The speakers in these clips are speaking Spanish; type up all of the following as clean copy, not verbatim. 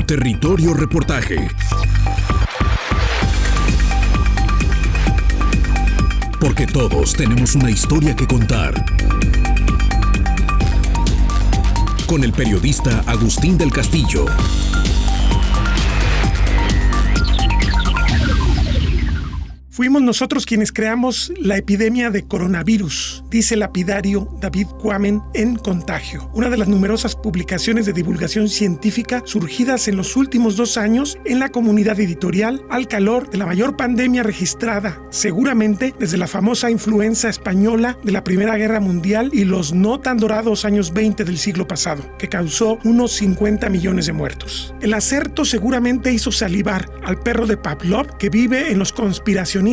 Territorio Reportaje. Porque todos tenemos una historia que contar. Con el periodista Agustín del Castillo. Fuimos nosotros quienes creamos la epidemia de coronavirus, dice el lapidario David Quammen en Contagio, una de las numerosas publicaciones de divulgación científica surgidas en los últimos 2 años en la comunidad editorial al calor de la mayor pandemia registrada, seguramente desde la famosa influenza española de la Primera Guerra Mundial y los no tan dorados años 20 del siglo pasado, que causó unos 50 millones de muertos. El acerto seguramente hizo salivar al perro de Pavlov, que vive en los conspiracionistas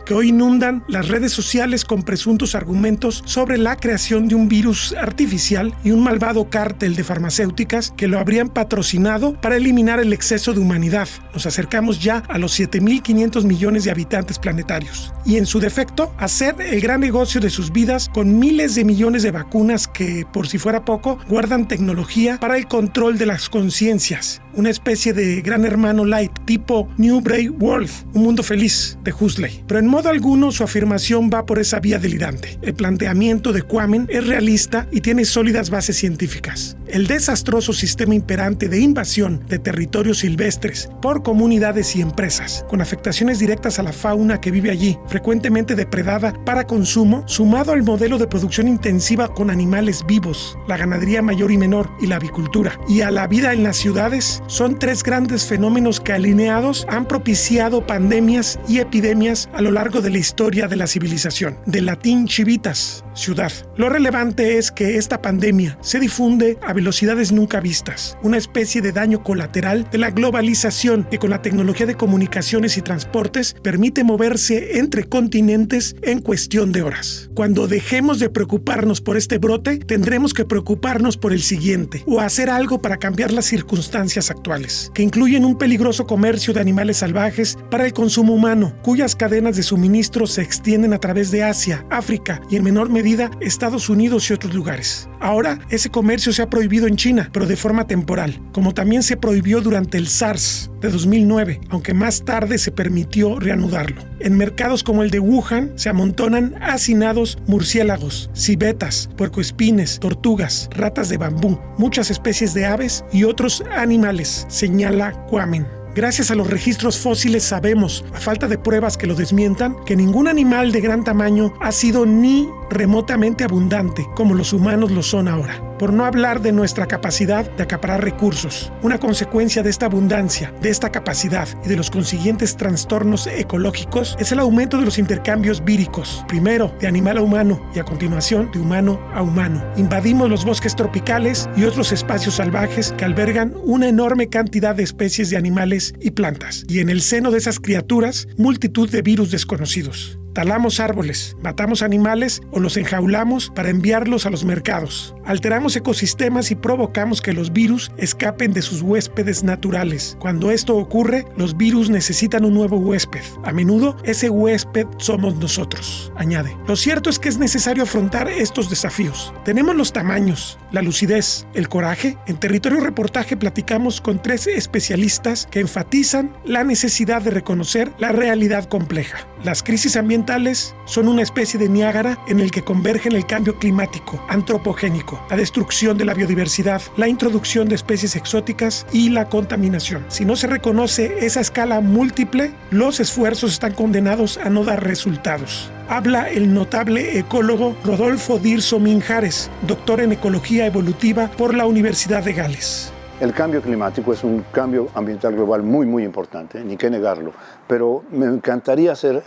que hoy inundan las redes sociales con presuntos argumentos sobre la creación de un virus artificial y un malvado cártel de farmacéuticas que lo habrían patrocinado para eliminar el exceso de humanidad. Nos acercamos ya a los 7.500 millones de habitantes planetarios y, en su defecto, hacer el gran negocio de sus vidas con miles de millones de vacunas que, por si fuera poco, guardan tecnología para el control de las conciencias. Una especie de gran hermano light, tipo New Brave World, un mundo feliz de Huxley. Pero en modo alguno su afirmación va por esa vía delirante. El planteamiento de Quammen es realista y tiene sólidas bases científicas. El desastroso sistema imperante de invasión de territorios silvestres por comunidades y empresas, con afectaciones directas a la fauna que vive allí, frecuentemente depredada para consumo, sumado al modelo de producción intensiva con animales vivos, la ganadería mayor y menor y la avicultura, y a la vida en las ciudades, son 3 grandes fenómenos que, alineados, han propiciado pandemias y epidemias a lo largo de la historia de la civilización. Del latín civitas, ciudad. Lo relevante es que esta pandemia se difunde a velocidades nunca vistas, una especie de daño colateral de la globalización que, con la tecnología de comunicaciones y transportes, permite moverse entre continentes en cuestión de horas. Cuando dejemos de preocuparnos por este brote, tendremos que preocuparnos por el siguiente, o hacer algo para cambiar las circunstancias actuales, que incluyen un peligroso comercio de animales salvajes para el consumo humano, cuyas cadenas de suministro se extienden a través de Asia, África y, en menor medida, Estados Unidos y otros lugares. Ahora, ese comercio se ha prohibido en China, pero de forma temporal, como también se prohibió durante el SARS de 2009, aunque más tarde se permitió reanudarlo. En mercados como el de Wuhan se amontonan hacinados murciélagos, civetas, puercoespines, tortugas, ratas de bambú, muchas especies de aves y otros animales, señala Quammen. Gracias a los registros fósiles sabemos, a falta de pruebas que lo desmientan, que ningún animal de gran tamaño ha sido ni remotamente abundante como los humanos lo son ahora. Por no hablar de nuestra capacidad de acaparar recursos. Una consecuencia de esta abundancia, de esta capacidad y de los consiguientes trastornos ecológicos es el aumento de los intercambios víricos. Primero de animal a humano y a continuación de humano a humano. Invadimos los bosques tropicales y otros espacios salvajes que albergan una enorme cantidad de especies de animales y plantas. Y en el seno de esas criaturas, multitud de virus desconocidos. Talamos árboles, matamos animales o los enjaulamos para enviarlos a los mercados. Alteramos ecosistemas y provocamos que los virus escapen de sus huéspedes naturales. Cuando esto ocurre, los virus necesitan un nuevo huésped. A menudo, ese huésped somos nosotros, añade. Lo cierto es que es necesario afrontar estos desafíos. Tenemos los tamaños, la lucidez, el coraje. En Territorio Reportaje platicamos con 3 especialistas que enfatizan la necesidad de reconocer la realidad compleja. Las crisis ambientales son una especie de Niágara en el que convergen el cambio climático, antropogénico, la destrucción de la biodiversidad, la introducción de especies exóticas y la contaminación. Si no se reconoce esa escala múltiple, los esfuerzos están condenados a no dar resultados. Habla el notable ecólogo Rodolfo Dirso Minjares, doctor en Ecología Evolutiva por la Universidad de Gales. El cambio climático es un cambio ambiental global muy importante, ni que negarlo, pero me encantaría ser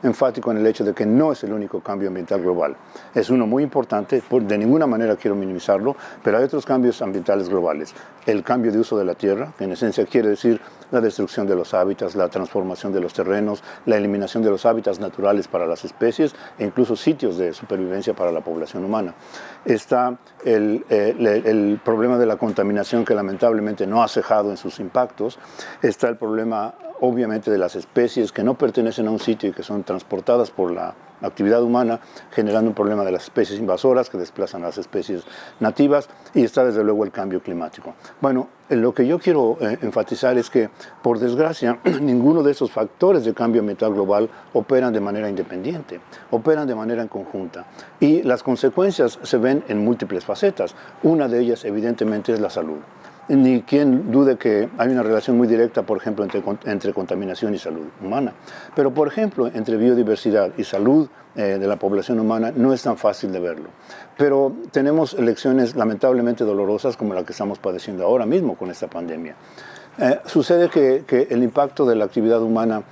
enfático en el hecho de que no es el único cambio ambiental global. Es uno muy importante, de ninguna manera quiero minimizarlo, pero hay otros cambios ambientales globales. El cambio de uso de la tierra, que en esencia quiere decir la destrucción de los hábitats, la transformación de los terrenos, la eliminación de los hábitats naturales para las especies e incluso sitios de supervivencia para la población humana. Está el problema de la contaminación, que lamentablemente no ha cejado en sus impactos. Está el problema obviamente de las especies que no pertenecen a un sitio y que son transportadas por la actividad humana, generando un problema de las especies invasoras que desplazan a las especies nativas, y está desde luego el cambio climático. Bueno, lo que yo quiero enfatizar es que, por desgracia, ninguno de esos factores de cambio ambiental global operan de manera independiente, operan de manera en conjunta, y las consecuencias se ven en múltiples facetas. Una de ellas, evidentemente, es la salud. Ni quien dude que hay una relación muy directa, por ejemplo, entre contaminación y salud humana. Pero, por ejemplo, entre biodiversidad y salud de la población humana no es tan fácil de verlo. Pero tenemos lecciones lamentablemente dolorosas como la que estamos padeciendo ahora mismo con esta pandemia. Sucede que el impacto de la actividad humana,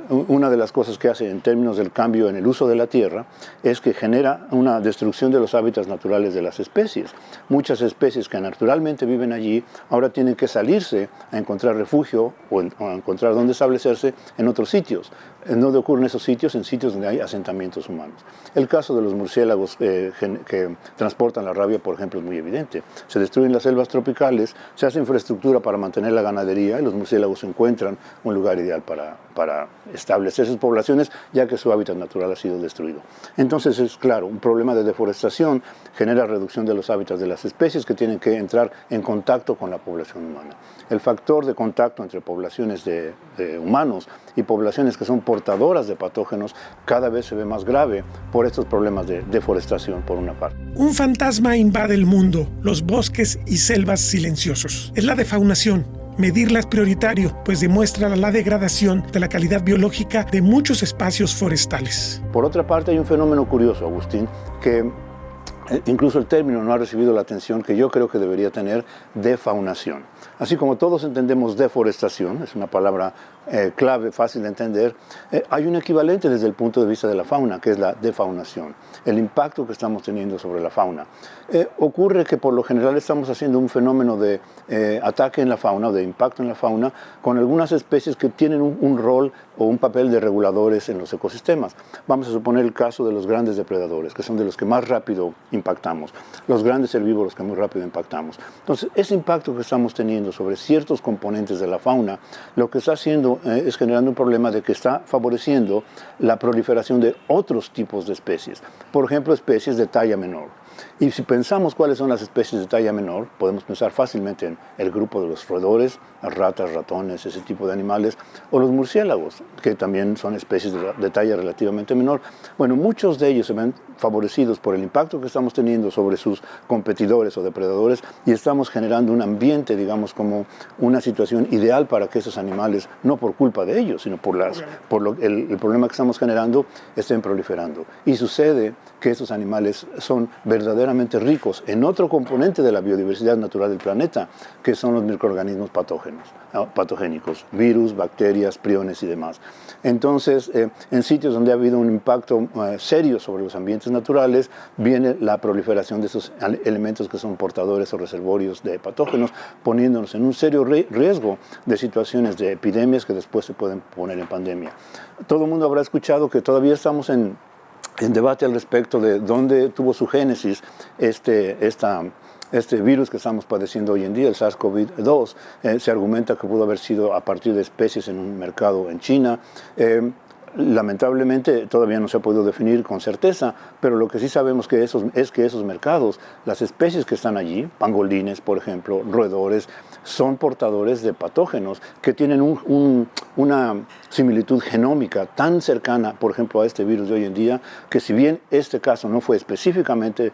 una de las cosas que hace en términos del cambio en el uso de la tierra, es que genera una destrucción de los hábitats naturales de las especies. Muchas especies que naturalmente viven allí ahora tienen que salirse a encontrar refugio o a encontrar dónde establecerse en otros sitios. ¿Dónde ocurren esos sitios? En sitios donde hay asentamientos humanos. El caso de los murciélagos que transportan la rabia, por ejemplo, es muy evidente. Se destruyen las selvas tropicales, se hace infraestructura para mantener la ganadería y los murciélagos encuentran un lugar ideal para establecer sus poblaciones, ya que su hábitat natural ha sido destruido. Entonces, es claro, un problema de deforestación genera reducción de los hábitats de las especies que tienen que entrar en contacto con la población humana. El factor de contacto entre poblaciones de humanos y poblaciones que son portadoras de patógenos cada vez se ve más grave por estos problemas de deforestación, por una parte. Un fantasma invade el mundo, los bosques y selvas silenciosos. Es la defaunación. Medirla es prioritario, pues demuestra la degradación de la calidad biológica de muchos espacios forestales. Por otra parte, hay un fenómeno curioso, Agustín, que incluso el término no ha recibido la atención que yo creo que debería tener: defaunación. Así como todos entendemos deforestación, es una palabra clave, fácil de entender, hay un equivalente desde el punto de vista de la fauna, que es la defaunación, el impacto que estamos teniendo sobre la fauna. Ocurre que por lo general estamos haciendo un fenómeno de ataque en la fauna, o de impacto en la fauna, con algunas especies que tienen un rol o un papel de reguladores en los ecosistemas. Vamos a suponer el caso de los grandes depredadores, que son de los que más rápido impactamos, los grandes herbívoros que muy rápido impactamos. Entonces, ese impacto que estamos teniendo sobre ciertos componentes de la fauna, lo que está haciendo es generando un problema de que está favoreciendo la proliferación de otros tipos de especies, por ejemplo, especies de talla menor. Y si pensamos cuáles son las especies de talla menor, podemos pensar fácilmente en el grupo de los roedores, las ratas, ratones, ese tipo de animales, o los murciélagos, que también son especies de talla relativamente menor. Bueno, muchos de ellos se ven favorecidos por el impacto que estamos teniendo sobre sus competidores o depredadores, y estamos generando un ambiente, digamos, como una situación ideal para que esos animales, no por culpa de ellos, sino por el problema que estamos generando, estén proliferando. Y sucede que estos animales son verdaderamente ricos en otro componente de la biodiversidad natural del planeta, que son los microorganismos patogénicos, virus, bacterias, priones y demás. Entonces, en sitios donde ha habido un impacto serio sobre los ambientes naturales, viene la proliferación de esos elementos que son portadores o reservorios de patógenos, poniéndonos en un serio riesgo de situaciones de epidemias que después se pueden poner en pandemia. Todo el mundo habrá escuchado que todavía estamos en debate al respecto de dónde tuvo su génesis este virus que estamos padeciendo hoy en día, el SARS-CoV-2. Se argumenta que pudo haber sido a partir de especies en un mercado en China. Lamentablemente todavía no se ha podido definir con certeza, pero lo que sí sabemos es que esos mercados, las especies que están allí, pangolines, por ejemplo, roedores, son portadores de patógenos que tienen una similitud genómica tan cercana, por ejemplo, a este virus de hoy en día, que si bien este caso no fue específicamente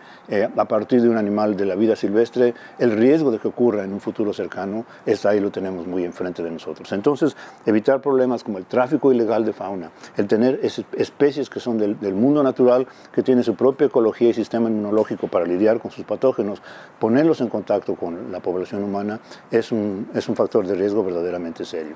a partir de un animal de la vida silvestre, el riesgo de que ocurra en un futuro cercano está ahí, lo tenemos muy enfrente de nosotros. Entonces, evitar problemas como el tráfico ilegal de fauna, el tener especies que son del mundo natural, que tienen su propia ecología y sistema inmunológico para lidiar con sus patógenos, ponerlos en contacto con la población humana es un factor de riesgo verdaderamente serio.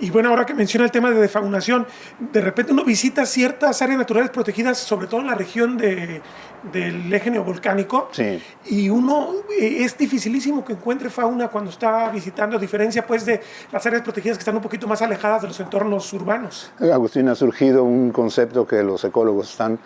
Y bueno, ahora que menciona el tema de defaunación, de repente uno visita ciertas áreas naturales protegidas, sobre todo en la región del eje neovolcánico, sí. Y uno es dificilísimo que encuentre fauna cuando está visitando, a diferencia pues de las áreas protegidas que están un poquito más alejadas de los entornos urbanos. Agustín, ha surgido un concepto que los ecólogos están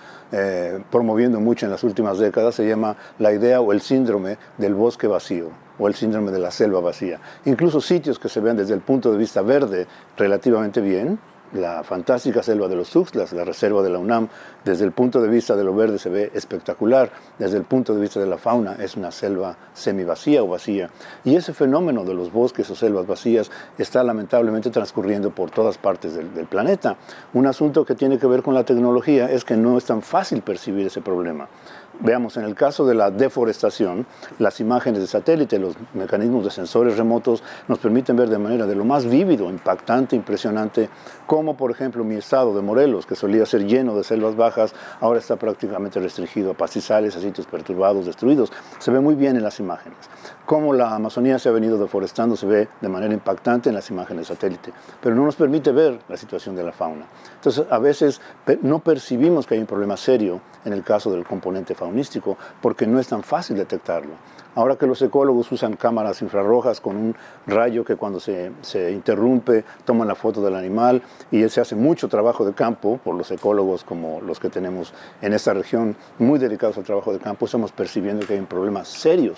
promoviendo mucho en las últimas décadas, se llama la idea o el síndrome del bosque vacío. o el síndrome de la selva vacía. Incluso sitios que se ven desde el punto de vista verde relativamente bien, la fantástica selva de los Tuxtlas, la reserva de la UNAM, desde el punto de vista de lo verde se ve espectacular, desde el punto de vista de la fauna es una selva semivacía o vacía. Y ese fenómeno de los bosques o selvas vacías está lamentablemente transcurriendo por todas partes del planeta. Un asunto que tiene que ver con la tecnología es que no es tan fácil percibir ese problema. Veamos, en el caso de la deforestación, las imágenes de satélite, los mecanismos de sensores remotos nos permiten ver de manera de lo más vívido, impactante, impresionante, como por ejemplo mi estado de Morelos, que solía ser lleno de selvas bajas, ahora está prácticamente restringido a pastizales, a sitios perturbados, destruidos. Se ve muy bien en las imágenes. Cómo la Amazonía se ha venido deforestando se ve de manera impactante en las imágenes de satélite, pero no nos permite ver la situación de la fauna. Entonces, a veces no percibimos que hay un problema serio en el caso del componente faunístico porque no es tan fácil detectarlo. Ahora que los ecólogos usan cámaras infrarrojas con un rayo que cuando se interrumpe toman la foto del animal y se hace mucho trabajo de campo por los ecólogos como los que tenemos en esta región, muy dedicados al trabajo de campo, estamos percibiendo que hay un problema serio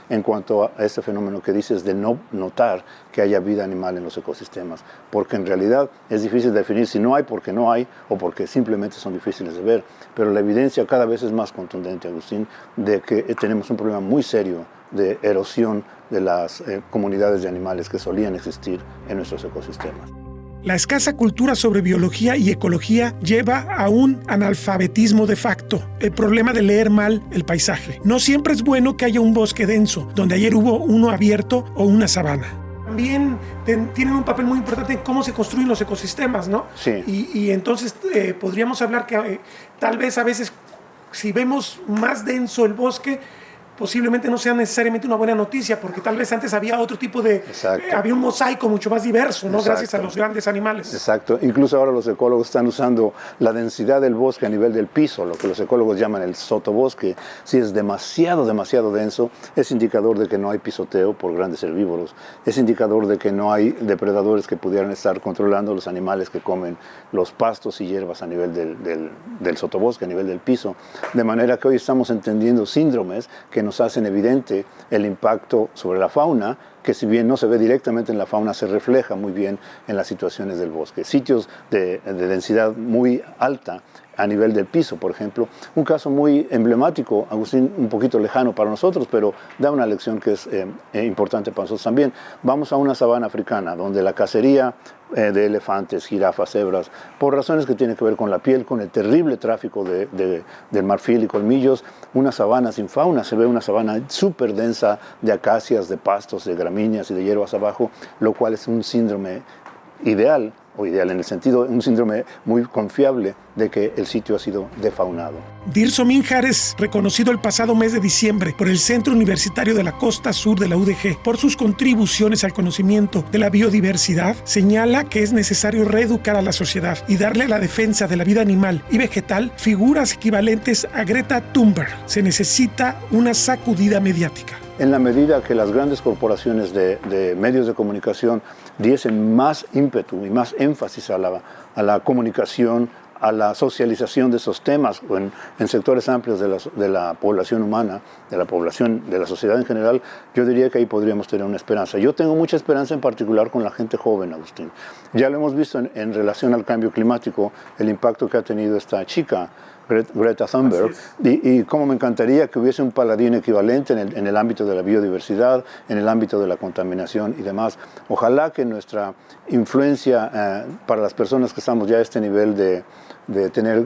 en cuanto a este fenómeno que dices de no notar que haya vida animal en los ecosistemas, porque en realidad es difícil definir si no hay porque no hay o porque simplemente son difíciles de ver, pero la evidencia cada vez es más contundente, Agustín, de que tenemos un problema muy serio de erosión de las comunidades de animales que solían existir en nuestros ecosistemas. La escasa cultura sobre biología y ecología lleva a un analfabetismo de facto, el problema de leer mal el paisaje. No siempre es bueno que haya un bosque denso, donde ayer hubo uno abierto o una sabana. También tienen un papel muy importante en cómo se construyen los ecosistemas, ¿no? Sí. Y entonces podríamos hablar que tal vez a veces, si vemos más denso el bosque, posiblemente no sea necesariamente una buena noticia, porque tal vez antes había otro tipo de... había un mosaico mucho más diverso, ¿no? Gracias a los grandes animales. Exacto. Incluso ahora los ecólogos están usando la densidad del bosque a nivel del piso, lo que los ecólogos llaman el sotobosque. Si es demasiado denso, es indicador de que no hay pisoteo por grandes herbívoros. Es indicador de que no hay depredadores que pudieran estar controlando los animales que comen los pastos y hierbas a nivel del sotobosque, a nivel del piso. De manera que hoy estamos entendiendo síndromes que nos hacen evidente el impacto sobre la fauna, que si bien no se ve directamente en la fauna, se refleja muy bien en las situaciones del bosque. Sitios de densidad muy alta a nivel del piso, por ejemplo. Un caso muy emblemático, Agustín, un poquito lejano para nosotros, pero da una lección que es importante para nosotros también. Vamos a una sabana africana, donde la cacería de elefantes, jirafas, cebras, por razones que tienen que ver con la piel, con el terrible tráfico del marfil y colmillos, una sabana sin fauna, se ve una sabana súper densa de acacias, de pastos, de gramíneas y de hierbas abajo, lo cual es un síndrome ideal, o ideal en el sentido, un síndrome muy confiable de que el sitio ha sido defaunado. Dirso Minjares, reconocido el pasado mes de diciembre por el Centro Universitario de la Costa Sur de la UDG por sus contribuciones al conocimiento de la biodiversidad, señala que es necesario reeducar a la sociedad y darle a la defensa de la vida animal y vegetal figuras equivalentes a Greta Thunberg. Se necesita una sacudida mediática. En la medida que las grandes corporaciones de medios de comunicación diesen más ímpetu y más énfasis a la comunicación, a la socialización de esos temas en sectores amplios de la población humana, de la sociedad en general, yo diría que ahí podríamos tener una esperanza. Yo tengo mucha esperanza en particular con la gente joven, Agustín. Ya lo hemos visto en relación al cambio climático, el impacto que ha tenido esta chica, Greta Thunberg, y cómo me encantaría que hubiese un paladín equivalente en el ámbito de la biodiversidad, en el ámbito de la contaminación y demás. Ojalá que nuestra influencia para las personas que estamos ya a este nivel de tener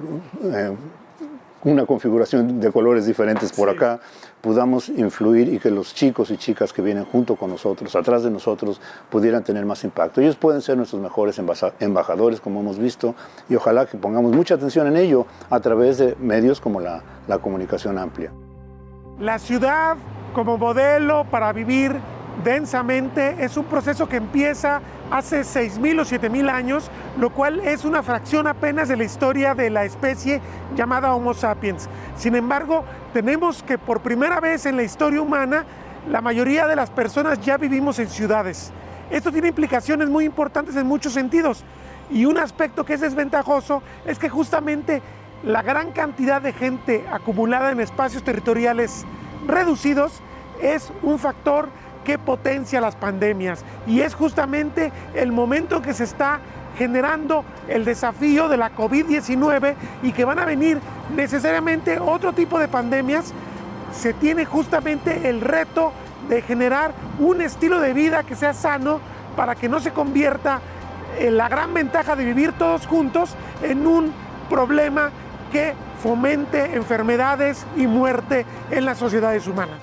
una configuración de colores diferentes por acá, podamos influir y que los chicos y chicas que vienen junto con nosotros, atrás de nosotros, pudieran tener más impacto. Ellos pueden ser nuestros mejores embajadores, como hemos visto, y ojalá que pongamos mucha atención en ello a través de medios como la comunicación amplia. La ciudad como modelo para vivir densamente es un proceso que empieza hace 6.000 o 7.000 años, lo cual es una fracción apenas de la historia de la especie llamada Homo sapiens. Sin embargo, tenemos que por primera vez en la historia humana, la mayoría de las personas ya vivimos en ciudades. Esto tiene implicaciones muy importantes en muchos sentidos, y un aspecto que es desventajoso es que justamente la gran cantidad de gente acumulada en espacios territoriales reducidos es un factor que potencia las pandemias y es justamente el momento en que se está generando el desafío de la COVID-19 y que van a venir necesariamente otro tipo de pandemias. Se tiene justamente el reto de generar un estilo de vida que sea sano para que no se convierta en la gran ventaja de vivir todos juntos en un problema que fomente enfermedades y muerte en las sociedades humanas.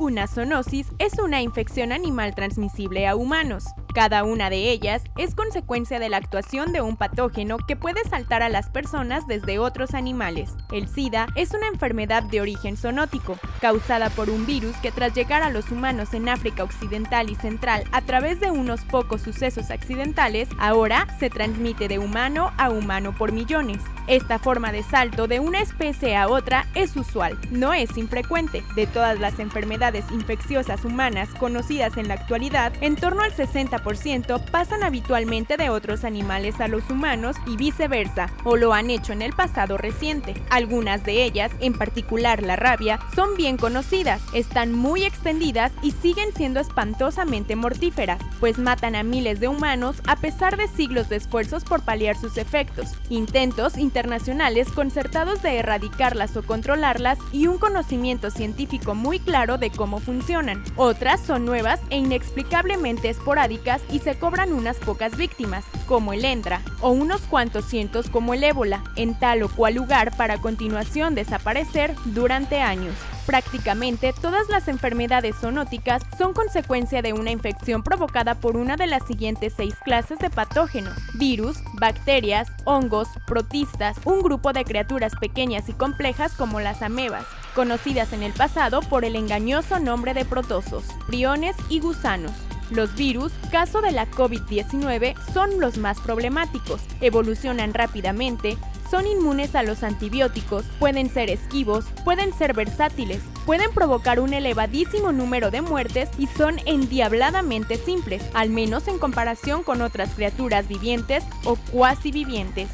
Una zoonosis es una infección animal transmisible a humanos. Cada una de ellas es consecuencia de la actuación de un patógeno que puede saltar a las personas desde otros animales. El SIDA es una enfermedad de origen zoonótico, causada por un virus que tras llegar a los humanos en África Occidental y Central a través de unos pocos sucesos accidentales, ahora se transmite de humano a humano por millones. Esta forma de salto de una especie a otra es usual, no es infrecuente. De todas las enfermedades infecciosas humanas conocidas en la actualidad, en torno al 60% pasan habitualmente de otros animales a los humanos y viceversa, o lo han hecho en el pasado reciente. Algunas de ellas, en particular la rabia, son bien conocidas, están muy extendidas y siguen siendo espantosamente mortíferas, pues matan a miles de humanos a pesar de siglos de esfuerzos por paliar sus efectos, intentos internacionales concertados de erradicarlas o controlarlas y un conocimiento científico muy claro de cómo funcionan. Otras son nuevas e inexplicablemente esporádicas y se cobran unas pocas víctimas, como el ENDRA, o unos cuantos cientos como el ébola, en tal o cual lugar para a continuación desaparecer durante años. Prácticamente todas las enfermedades zoonóticas son consecuencia de una infección provocada por una de las siguientes 6 clases de patógeno: virus, bacterias, hongos, protistas, un grupo de criaturas pequeñas y complejas como las amebas, conocidas en el pasado por el engañoso nombre de protozoos, priones y gusanos. Los virus, caso de la COVID-19, son los más problemáticos, evolucionan rápidamente, son inmunes a los antibióticos, pueden ser esquivos, pueden ser versátiles, pueden provocar un elevadísimo número de muertes y son endiabladamente simples, al menos en comparación con otras criaturas vivientes o cuasi vivientes.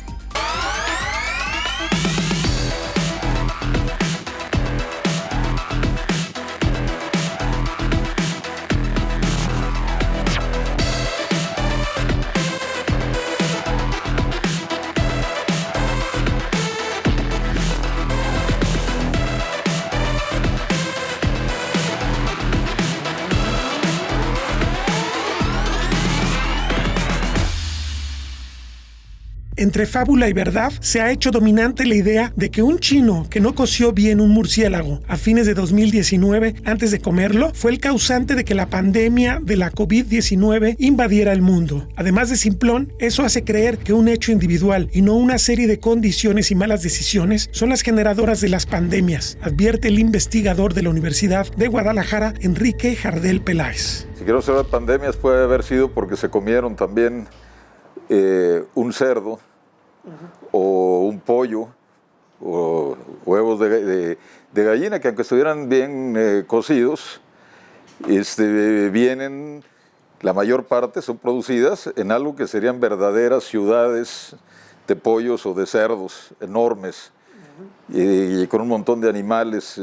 Entre fábula y verdad se ha hecho dominante la idea de que un chino que no coció bien un murciélago a fines de 2019 antes de comerlo fue el causante de que la pandemia de la COVID-19 invadiera el mundo. Además de simplón, eso hace creer que un hecho individual y no una serie de condiciones y malas decisiones son las generadoras de las pandemias, advierte el investigador de la Universidad de Guadalajara, Enrique Jardel Peláez. Si quiero hablar de pandemias puede haber sido porque se comieron también un cerdo o un pollo o huevos de gallina que aunque estuvieran bien cocidos, vienen, la mayor parte son producidas en algo que serían verdaderas ciudades de pollos o de cerdos enormes y con un montón de animales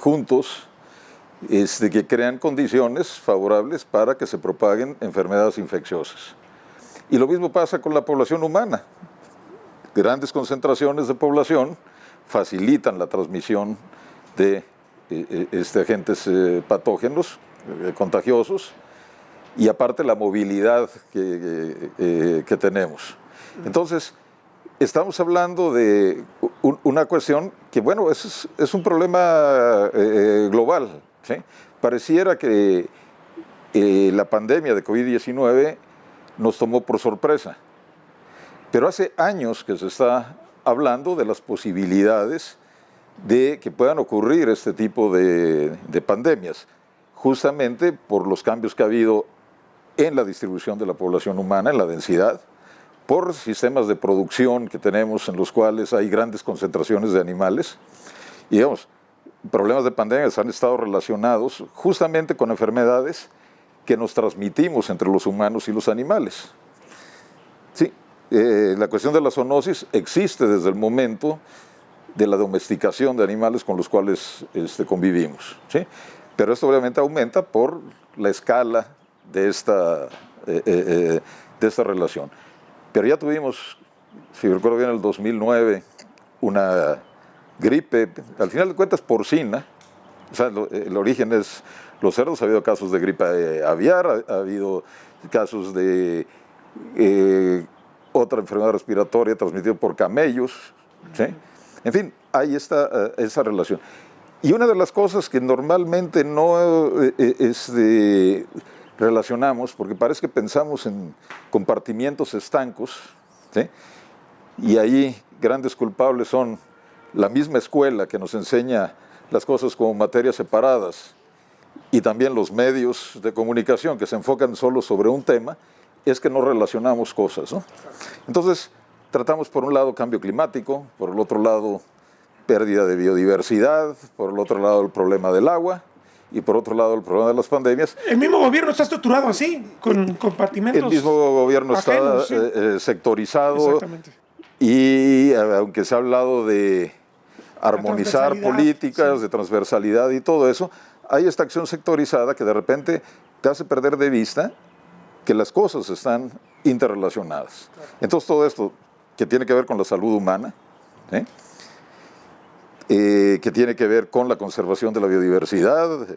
juntos que crean condiciones favorables para que se propaguen enfermedades infecciosas. Y lo mismo pasa con la población humana. Grandes concentraciones de población facilitan la transmisión de agentes patógenos contagiosos y aparte la movilidad que tenemos. Entonces, estamos hablando de una cuestión que, bueno, es un problema global, ¿sí? Pareciera que la pandemia de COVID-19 nos tomó por sorpresa. Pero hace años que se está hablando de las posibilidades de que puedan ocurrir este tipo de pandemias, justamente por los cambios que ha habido en la distribución de la población humana, en la densidad, por sistemas de producción que tenemos en los cuales hay grandes concentraciones de animales. Y digamos, problemas de pandemias han estado relacionados justamente con enfermedades que nos transmitimos entre los humanos y los animales. Sí, la cuestión de la zoonosis existe desde el momento de la domesticación de animales con los cuales convivimos, ¿sí? Pero esto obviamente aumenta por la escala de esta relación. Pero ya tuvimos, si recuerdo bien, en el 2009, una gripe, al final de cuentas porcina. O sea, el origen es los cerdos. Ha habido casos de gripe aviar, ha habido casos de otra enfermedad respiratoria transmitida por camellos, ¿sí? En fin, hay esa relación. Y una de las cosas que normalmente no relacionamos, porque parece que pensamos en compartimientos estancos, ¿sí? Y ahí grandes culpables son la misma escuela que nos enseña las cosas como materias separadas y también los medios de comunicación que se enfocan solo sobre un tema, es que no relacionamos cosas, ¿no? Entonces, tratamos por un lado cambio climático, por el otro lado pérdida de biodiversidad, por el otro lado el problema del agua y por otro lado el problema de las pandemias. El mismo gobierno está estructurado así, con compartimentos. El mismo gobierno ajenos, está sectorizado. Exactamente. Y aunque se ha hablado de armonizar políticas, sí, de transversalidad y todo eso, hay esta acción sectorizada que de repente te hace perder de vista que las cosas están interrelacionadas. Claro. Entonces todo esto que tiene que ver con la salud humana, ¿sí? Que tiene que ver con la conservación de la biodiversidad,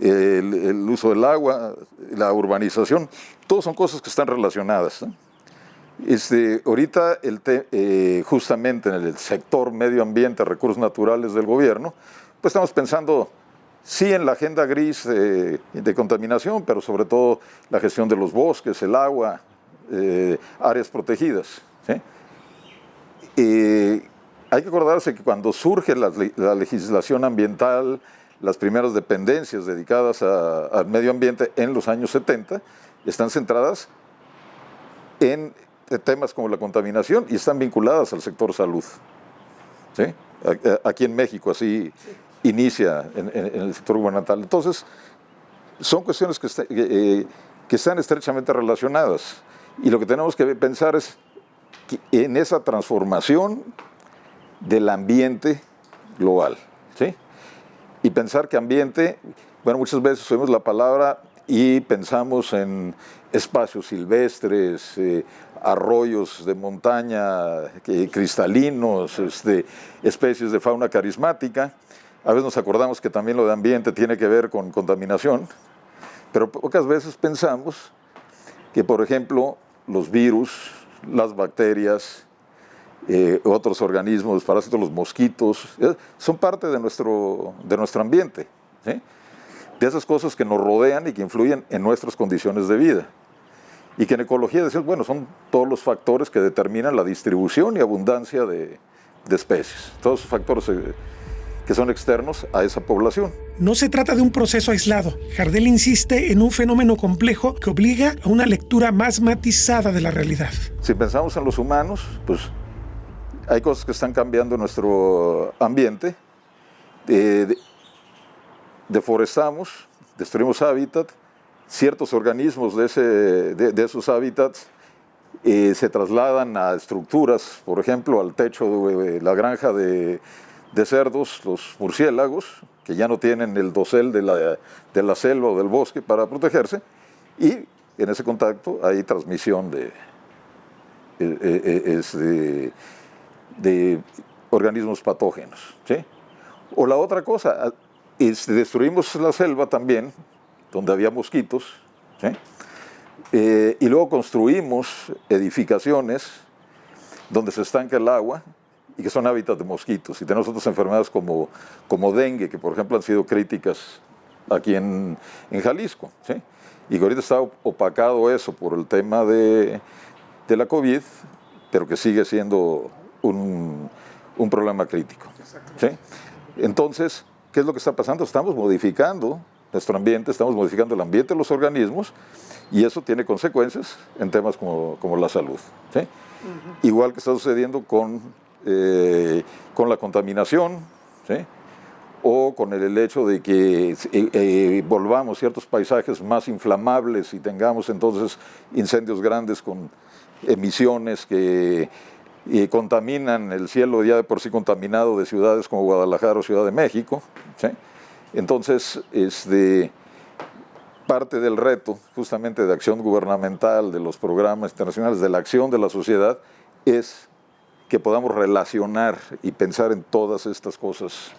el uso del agua, la urbanización, todas son cosas que están relacionadas, ¿no? Ahorita, justamente en el sector medio ambiente, recursos naturales del gobierno, pues estamos pensando, sí, en la agenda gris de contaminación, pero sobre todo la gestión de los bosques, el agua, áreas protegidas, ¿sí? Hay que acordarse que cuando surge la legislación ambiental, las primeras dependencias dedicadas al medio ambiente en los años 70, están centradas en temas como la contaminación y están vinculadas al sector salud, ¿sí? Aquí en México así inicia en el sector gubernamental. Entonces, son cuestiones que están estrechamente relacionadas y lo que tenemos que pensar es que en esa transformación del ambiente global, ¿sí? Y pensar que ambiente, bueno, muchas veces oímos la palabra y pensamos en espacios silvestres, arroyos de montaña cristalinos, especies de fauna carismática. A veces nos acordamos que también lo de ambiente tiene que ver con contaminación, pero pocas veces pensamos que, por ejemplo, los virus, las bacterias, otros organismos, parásitos, los mosquitos, son parte de nuestro ambiente, ¿sí? De esas cosas que nos rodean y que influyen en nuestras condiciones de vida. Y que en ecología decimos, bueno, son todos los factores que determinan la distribución y abundancia de especies. Todos esos factores que son externos a esa población. No se trata de un proceso aislado. Jardel insiste en un fenómeno complejo que obliga a una lectura más matizada de la realidad. Si pensamos en los humanos, pues hay cosas que están cambiando en nuestro ambiente. Deforestamos, destruimos hábitat, ciertos organismos de esos hábitats se trasladan a estructuras, por ejemplo, al techo de la granja de cerdos, los murciélagos, que ya no tienen el dosel de la selva o del bosque para protegerse, y en ese contacto hay transmisión de organismos patógenos, ¿sí? O la otra cosa, destruimos la selva también, donde había mosquitos, ¿sí? Y luego construimos edificaciones donde se estanca el agua y que son hábitats de mosquitos. Y tenemos otras enfermedades como dengue, que por ejemplo han sido críticas aquí en Jalisco, ¿sí? Y que ahorita está opacado eso por el tema de la COVID, pero que sigue siendo un problema crítico. ¿Sí? Entonces, ¿qué es lo que está pasando? Estamos modificando nuestro ambiente, estamos modificando el ambiente de los organismos y eso tiene consecuencias en temas como la salud. ¿Sí? Igual que está sucediendo con la contaminación, ¿sí? O con el hecho de que volvamos ciertos paisajes más inflamables y tengamos entonces incendios grandes con emisiones que contaminan el cielo ya de por sí contaminado de ciudades como Guadalajara o Ciudad de México. ¿Sí? Entonces, parte del reto justamente de acción gubernamental, de los programas internacionales, de la acción de la sociedad, es que podamos relacionar y pensar en todas estas cosas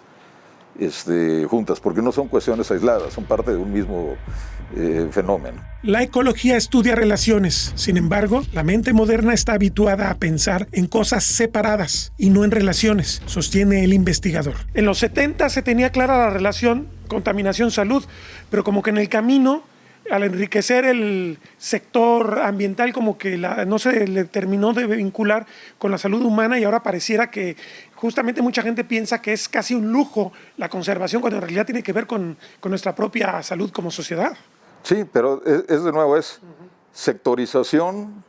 juntas, porque no son cuestiones aisladas, son parte de un mismo fenómeno. La ecología estudia relaciones, sin embargo, la mente moderna está habituada a pensar en cosas separadas y no en relaciones, sostiene el investigador. En los 70 se tenía clara la relación contaminación-salud, pero como que en el camino, al enriquecer el sector ambiental, como que no se le terminó de vincular con la salud humana y ahora pareciera que justamente mucha gente piensa que es casi un lujo la conservación, cuando en realidad tiene que ver con nuestra propia salud como sociedad. Sí, pero es de nuevo, sectorización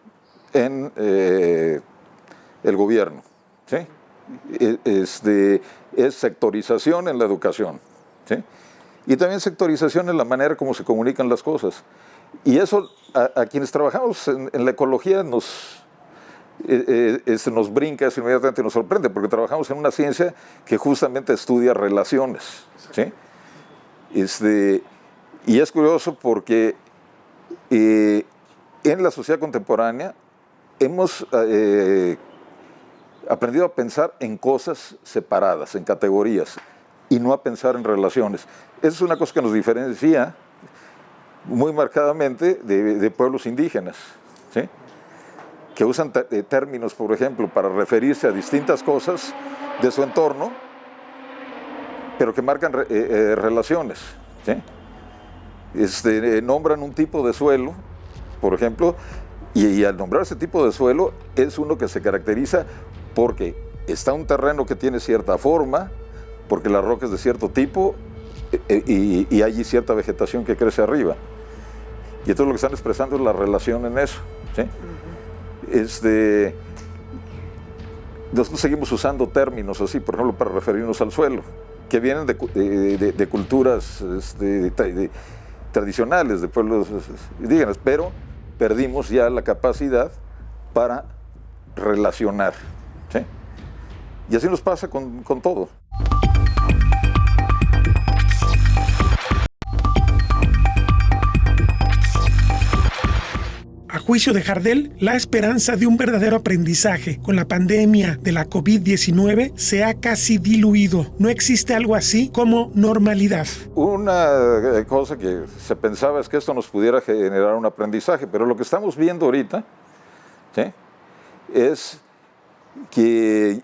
en el gobierno, ¿sí? Es sectorización en la educación, ¿sí? Y también sectorización en la manera como se comunican las cosas. Y eso a quienes trabajamos en la ecología nos brinca, eso inmediatamente nos sorprende, porque trabajamos en una ciencia que justamente estudia relaciones, ¿sí? Y es curioso porque en la sociedad contemporánea hemos aprendido a pensar en cosas separadas, en categorías, y no a pensar en relaciones. Esa es una cosa que nos diferencia muy marcadamente de pueblos indígenas, ¿sí? Que usan términos, por ejemplo, para referirse a distintas cosas de su entorno, pero que marcan relaciones, ¿sí? Nombran un tipo de suelo, por ejemplo, y al nombrar ese tipo de suelo es uno que se caracteriza porque está un terreno que tiene cierta forma, porque la roca es de cierto tipo y hay cierta vegetación que crece arriba. Y entonces lo que están expresando es la relación en eso, ¿sí? Nosotros seguimos usando términos así, por ejemplo, para referirnos al suelo, que vienen de culturas tradicionales, de pueblos indígenas, pero perdimos ya la capacidad para relacionar, ¿sí? Y así nos pasa con todo. A juicio de Jardel, la esperanza de un verdadero aprendizaje con la pandemia de la COVID-19 se ha casi diluido. No existe algo así como normalidad. Una cosa que se pensaba es que esto nos pudiera generar un aprendizaje, pero lo que estamos viendo ahorita, ¿sí?, es que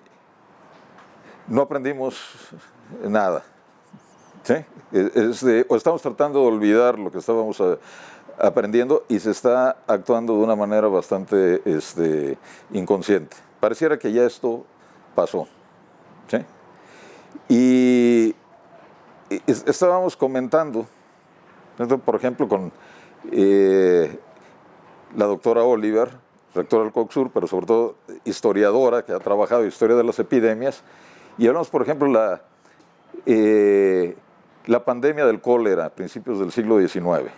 no aprendimos nada, ¿sí? O estamos tratando de olvidar lo que estábamos aprendiendo y se está actuando de una manera bastante inconsciente. Pareciera que ya esto pasó, ¿sí? Y estábamos comentando, por ejemplo, con la doctora Oliver, rectora del COCSUR, pero sobre todo historiadora, que ha trabajado en historia de las epidemias, y hablamos, por ejemplo, la pandemia del cólera a principios del siglo XIX,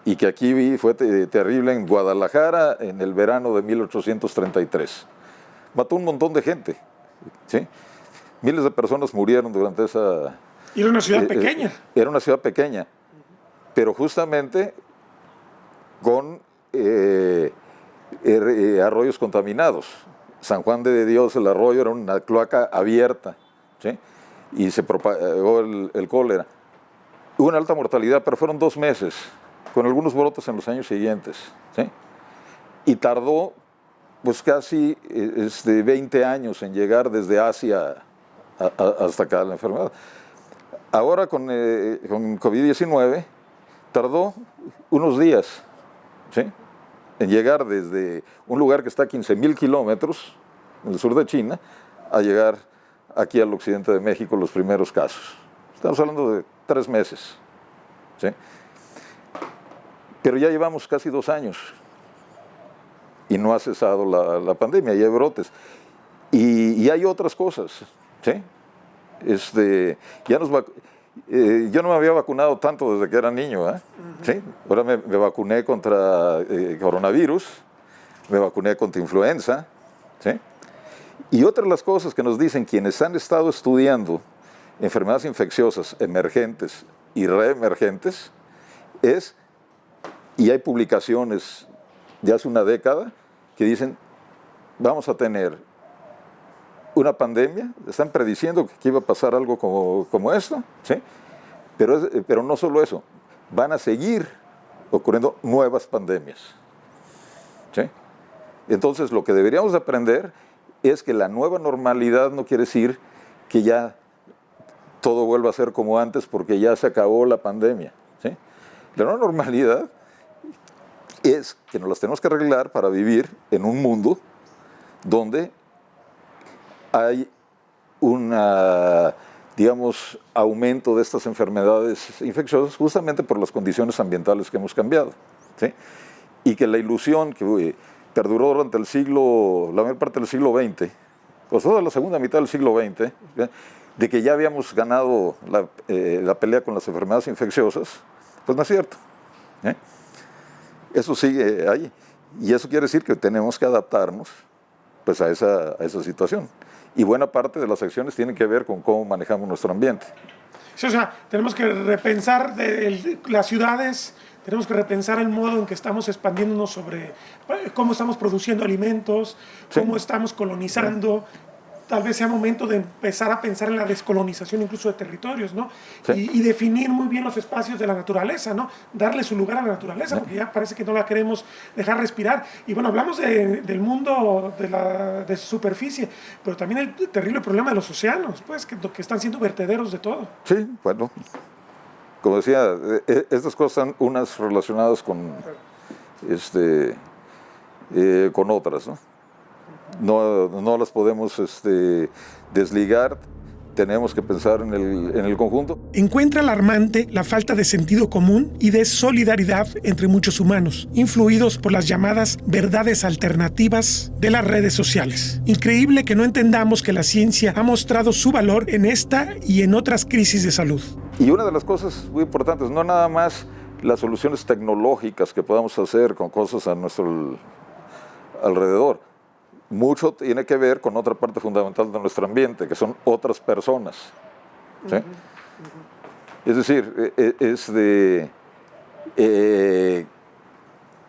y que aquí fue terrible en Guadalajara en el verano de 1833. Mató un montón de gente, ¿sí? Miles de personas murieron durante esa... Y era una ciudad pequeña. Era una ciudad pequeña, pero justamente con arroyos contaminados. San Juan de Dios, el arroyo, era una cloaca abierta, ¿sí? Y se propagó el cólera. Hubo una alta mortalidad, pero fueron 2 meses, con algunos brotes en los años siguientes, ¿sí? Y tardó pues casi 20 años en llegar desde Asia hasta acá la enfermedad. Ahora con COVID-19 tardó unos días, ¿sí?, en llegar desde un lugar que está a 15,000 kilómetros en el sur de China, a llegar aquí al occidente de México los primeros casos. Estamos hablando de 3 meses. ¿Sí? Pero ya llevamos casi 2 años y no ha cesado la pandemia, y hay brotes. Y hay otras cosas. ¿Sí? Yo no me había vacunado tanto desde que era niño. ¿Sí? Ahora me vacuné contra coronavirus, me vacuné contra influenza. ¿Sí? Y otra de las cosas que nos dicen quienes han estado estudiando enfermedades infecciosas emergentes y reemergentes es, y hay publicaciones de hace una década que dicen, vamos a tener una pandemia, están prediciendo que iba a pasar algo como esto, ¿sí? Pero no solo eso, van a seguir ocurriendo nuevas pandemias. ¿Sí? Entonces, lo que deberíamos aprender es que la nueva normalidad no quiere decir que ya todo vuelva a ser como antes porque ya se acabó la pandemia. ¿Sí? La nueva normalidad es que nos las tenemos que arreglar para vivir en un mundo donde hay un, digamos, aumento de estas enfermedades infecciosas justamente por las condiciones ambientales que hemos cambiado. ¿Sí? Y que la ilusión que perduró durante la mayor parte del siglo XX, pues toda la segunda mitad del siglo XX, ¿sí? De que ya habíamos ganado la pelea con las enfermedades infecciosas, pues no es cierto. ¿Sí? Eso sigue ahí. Y eso quiere decir que tenemos que adaptarnos pues, a esa situación. Y buena parte de las acciones tienen que ver con cómo manejamos nuestro ambiente. Sí, o sea, tenemos que repensar las ciudades, tenemos que repensar el modo en que estamos expandiéndonos sobre cómo estamos produciendo alimentos, cómo estamos colonizando. Tal vez sea momento de empezar a pensar en la descolonización incluso de territorios, ¿no? Sí. Y definir muy bien los espacios de la naturaleza, ¿no? Darle su lugar a la naturaleza, porque ya parece que no la queremos dejar respirar. Y bueno, hablamos del mundo de superficie, pero también el terrible problema de los océanos, pues, que están siendo vertederos de todo. Sí, bueno, como decía, estas cosas están unas relacionadas con otras, ¿no? No las podemos desligar, tenemos que pensar en el conjunto. Encuentra alarmante la falta de sentido común y de solidaridad entre muchos humanos, influidos por las llamadas verdades alternativas de las redes sociales. Increíble que no entendamos que la ciencia ha mostrado su valor en esta y en otras crisis de salud. Y una de las cosas muy importantes, no nada más las soluciones tecnológicas que podamos hacer con cosas a nuestro alrededor. Mucho tiene que ver con otra parte fundamental de nuestro ambiente, que son otras personas. ¿Sí? Es decir,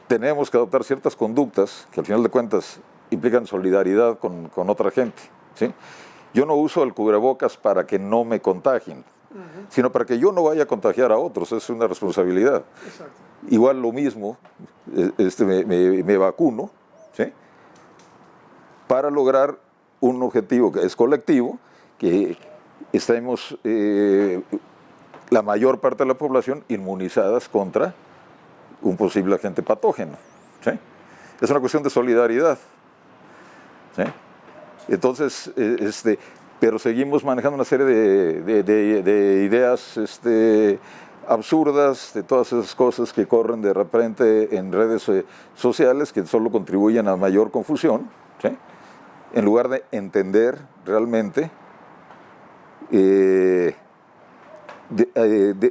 tenemos que adoptar ciertas conductas que al final de cuentas implican solidaridad con otra gente. ¿Sí? Yo no uso el cubrebocas para que no me contagien, sino para que yo no vaya a contagiar a otros. Es una responsabilidad. Exacto. Igual lo mismo, me vacuno, ¿sí? Para lograr un objetivo que es colectivo, que estemos la mayor parte de la población inmunizadas contra un posible agente patógeno. ¿Sí? Es una cuestión de solidaridad. ¿Sí? Entonces, pero seguimos manejando una serie de ideas absurdas, de todas esas cosas que corren de repente en redes sociales que solo contribuyen a mayor confusión. ¿Sí? En lugar de entender realmente,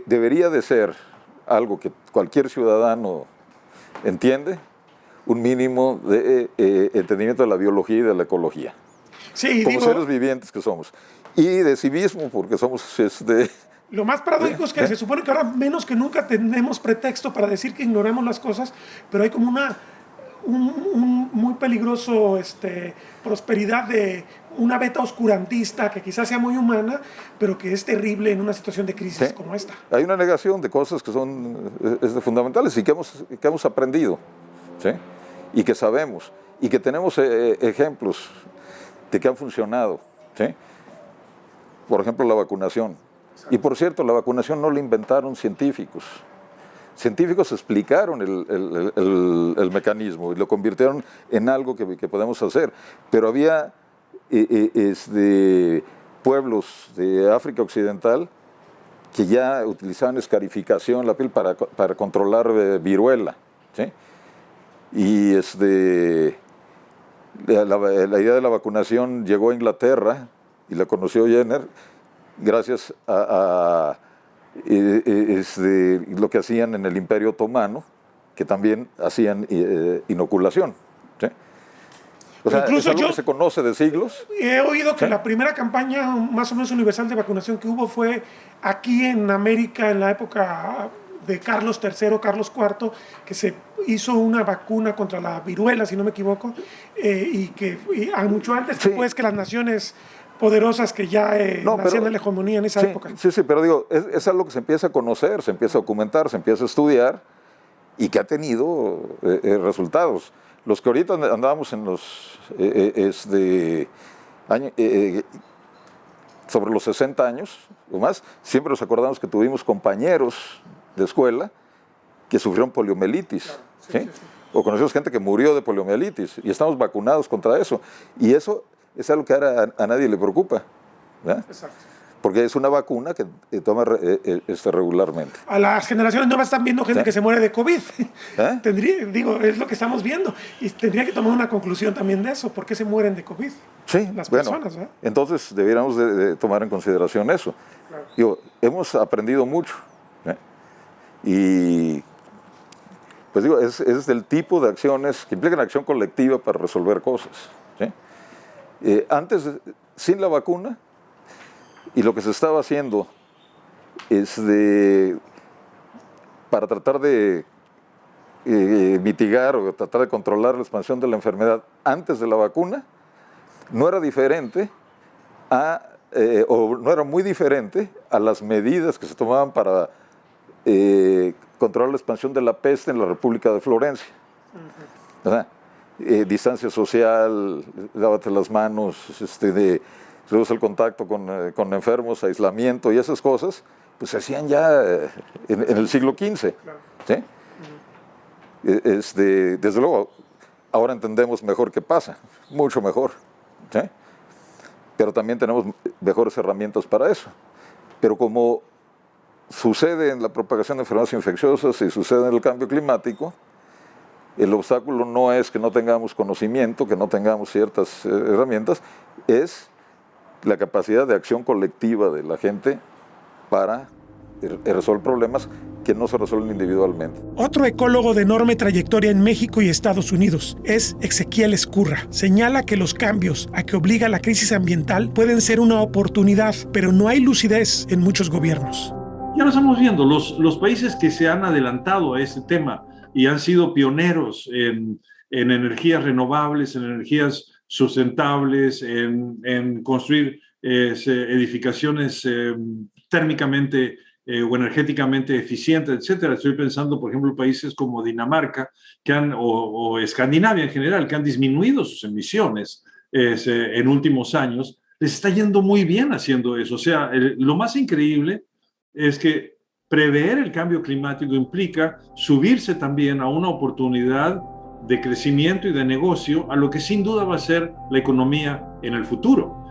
debería de ser algo que cualquier ciudadano entiende, un mínimo de entendimiento de la biología y de la ecología. Sí, como seres vivientes que somos. Y de civismo, porque somos... Lo más paradójico es que se supone que ahora menos que nunca tenemos pretexto para decir que ignoramos las cosas, pero hay como un muy peligroso prosperidad de una beta oscurantista que quizás sea muy humana, pero que es terrible en una situación de crisis como esta. Hay una negación de cosas que son fundamentales y que hemos aprendido, ¿sí? Y que sabemos, y que tenemos ejemplos de que han funcionado, ¿sí? Por ejemplo, la vacunación. Y por cierto, la vacunación no la inventaron científicos. Científicos explicaron el mecanismo y lo convirtieron en algo que podemos hacer, pero había pueblos de África Occidental que ya utilizaban escarificación en la piel para controlar viruela, ¿sí? Y la idea de la vacunación llegó a Inglaterra y la conoció Jenner gracias a lo que hacían en el Imperio Otomano, que también hacían inoculación, ¿sí? O sea, incluso es algo que se conoce de siglos. He oído que la primera campaña más o menos universal de vacunación que hubo fue aquí en América en la época de Carlos III, Carlos IV, que se hizo una vacuna contra la viruela, si no me equivoco, y mucho antes después que las naciones poderosas que ya hacían la hegemonía en esa época. Sí, pero digo, es algo que se empieza a conocer, se empieza a documentar, se empieza a estudiar y que ha tenido resultados. Los que ahorita andábamos en los sobre los 60 años o más, siempre nos acordamos que tuvimos compañeros de escuela que sufrieron poliomielitis, claro, ¿sí? O conocemos gente que murió de poliomielitis y estamos vacunados contra eso. Y eso es algo que ahora a nadie le preocupa, ¿verdad? Exacto. Porque es una vacuna que toma regularmente. A las generaciones nuevas están viendo gente que se muere de COVID. Es lo que estamos viendo. Y tendría que tomar una conclusión también de eso. ¿Por qué se mueren de COVID? Sí, las personas, ¿verdad? Entonces deberíamos de tomar en consideración eso. Claro. Digo, hemos aprendido mucho. Y pues digo, es del tipo de acciones que implican acción colectiva para resolver cosas, ¿sí? Antes, sin la vacuna, y lo que se estaba haciendo es para tratar de mitigar o tratar de controlar la expansión de la enfermedad antes de la vacuna, no era diferente o no era muy diferente a las medidas que se tomaban para controlar la expansión de la peste en la República de Florencia. Uh-huh. O sea, distancia social, lávate las manos, reduce el contacto con enfermos, aislamiento y esas cosas, pues se hacían ya en el siglo XV. Claro. ¿Sí? Uh-huh. Desde luego, ahora entendemos mejor qué pasa, mucho mejor, ¿sí? Pero también tenemos mejores herramientas para eso. Pero como sucede en la propagación de enfermedades infecciosas y sucede en el cambio climático, el obstáculo no es que no tengamos conocimiento, que no tengamos ciertas herramientas, es la capacidad de acción colectiva de la gente para resolver problemas que no se resuelven individualmente. Otro ecólogo de enorme trayectoria en México y Estados Unidos es Ezequiel Ezcurra. Señala que los cambios a que obliga la crisis ambiental pueden ser una oportunidad, pero no hay lucidez en muchos gobiernos. Ya lo estamos viendo, los países que se han adelantado a este tema y han sido pioneros en energías renovables, en energías sustentables, en construir edificaciones térmicamente o energéticamente eficientes, etcétera. Estoy pensando, por ejemplo, en países como Dinamarca o Escandinavia en general, que han disminuido sus emisiones en últimos años. Les está yendo muy bien haciendo eso. O sea, lo más increíble es que prever el cambio climático implica subirse también a una oportunidad de crecimiento y de negocio a lo que sin duda va a ser la economía en el futuro.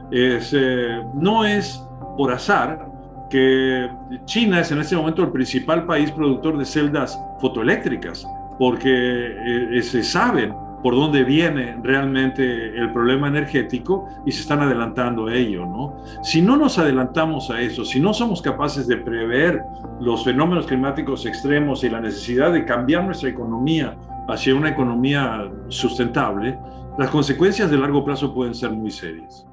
No es por azar que China es en este momento el principal país productor de celdas fotoeléctricas, porque se saben por dónde viene realmente el problema energético y se están adelantando a ello, ¿no? Si no nos adelantamos a eso, si no somos capaces de prever los fenómenos climáticos extremos y la necesidad de cambiar nuestra economía hacia una economía sustentable, las consecuencias de largo plazo pueden ser muy serias.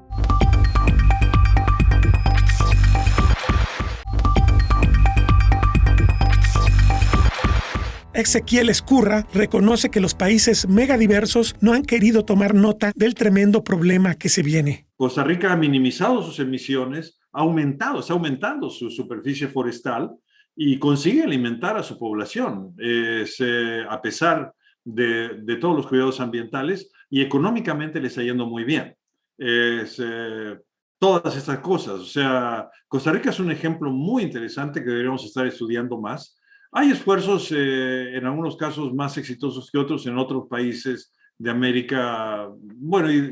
Ezequiel Ezcurra reconoce que los países megadiversos no han querido tomar nota del tremendo problema que se viene. Costa Rica ha minimizado sus emisiones, está aumentando su superficie forestal y consigue alimentar a su población, a pesar de todos los cuidados ambientales, y económicamente le está yendo muy bien. Todas estas cosas, o sea, Costa Rica es un ejemplo muy interesante que deberíamos estar estudiando más. Hay esfuerzos, en algunos casos más exitosos que otros, en otros países de América, bueno, y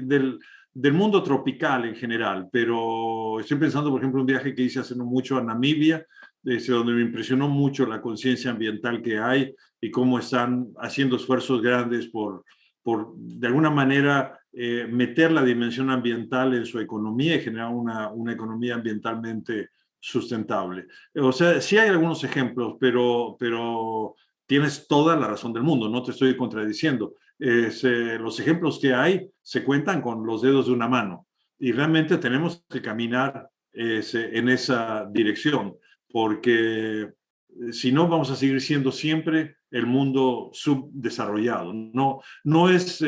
del mundo tropical en general, pero estoy pensando, por ejemplo, un viaje que hice hace no mucho a Namibia, donde me impresionó mucho la conciencia ambiental que hay y cómo están haciendo esfuerzos grandes por de alguna manera, meter la dimensión ambiental en su economía y generar una economía ambientalmente sustentable. O sea, sí hay algunos ejemplos, pero tienes toda la razón del mundo, no te estoy contradiciendo. Los ejemplos que hay se cuentan con los dedos de una mano y realmente tenemos que caminar en esa dirección, porque si no vamos a seguir siendo siempre el mundo subdesarrollado. No es